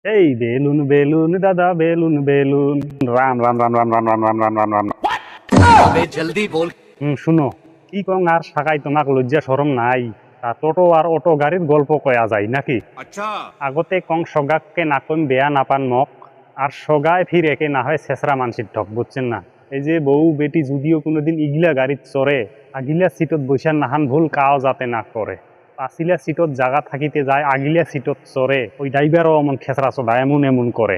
এই balloon balloon দাদা balloon balloon, Ram Ram Ram Ram Ram Ram Ram Ram Ram Ram. अबे जल्दी बोल। শুনো, কি কং আর সাকাই তোমাক লজ্জা শরম নাই? তা টোটো আর অটো গাড়ির গল্প কয়া যায় নাকি? अच्छा। আগতে কং সগাককে না কইম বেয়া নাপান মক, আর সগায় ফির একে না হয় ছেসরা মানসির ঢক, বুঝছেন না? এই যে বউ বেটি যদিও কোনোদিন ইগিলা গাড়িত চড়ে, আগিলা সিটত বৈশান নাহান ভুল কাও যাতে না করে। পাঁচিলা সিটত জাগা থাকিতে যায় আগিলা সিটত চড়ে, ওই ড্রাইভারও এমন খেসরা চড়া এমন এমন করে।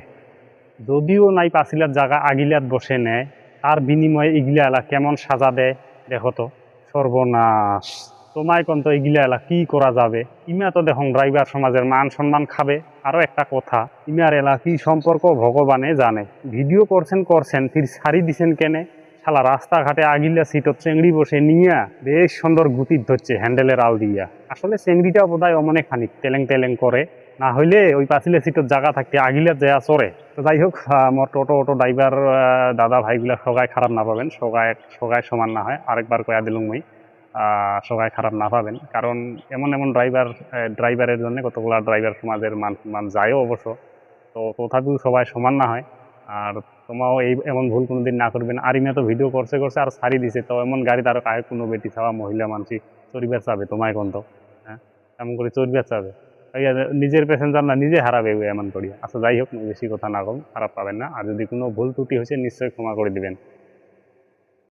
যদিও নাই পাঁচিলার জায়গা আগিলাত বসে নেয়, তার বিনিময়ে ইগিলা এলা কেমন সাজা দেয় দেখো তো। সর্বনাশ! তোমায় কন্ত ইগিলা এলা কি করা যাবে? ইমা তো দেখুন ড্রাইভার সমাজের মান সম্মান খাবে। আরো একটা কথা, ইমার এলা কি সম্পর্ক ভগবানে জানে। ভিডিও করছেন করছেন, ফির ছাড়ি দিছেন কেনে? শালা রাস্তাঘাটে আগিলা সিটত চেংড়ি বসে নিয়া বেশ সুন্দর গুতির ধরছে হ্যান্ডেলের আল দিয়া। আসলে চেংড়িটা বোধহয় অমনে খানিক তেলেং তেলেং করে, না হইলে ওই পাঁচিলে সিটত জায়গা থাকতে আগিলাত যায় চড়ে। তো যাই হোক, আমার টোটো অটো ড্রাইভার দাদা ভাইগুলা সবাই খারাপ না পাবেন, সবাই সবাই সমান না হয়, আরেকবার কয়া দিলুম মই। সবাই খারাপ না পাবেন, কারণ এমন এমন ড্রাইভারের জন্য কতগুলা ড্রাইভার সমাজের মান সম্মান যায়ও অবশ্য। তো তথাপিও সবাই সমান না হয়। আর তোমাও এই এমন ভুল কোনোদিন না করবেন। আর ইমে তো ভিডিও করছে করছে আর ছাড়ি দিছে, তো এমন গাড়ি তার কাহে কোনো বেটি ছাওয়া মহিলা মানসি চড়িবার চাবে তোমায় কোন তো? হ্যাঁ, এমন করে চড়িবার চাবে? নিজের প্যাসেঞ্জার না নিজে হারাবে এমন করিয়া। আচ্ছা যাই হোক, বেশি কথা না কম, খারাপ পাবেন না। আর যদি কোনো ভুল ত্রুটি হয়েছে নিশ্চয়ই ক্ষমা করে দিবেন।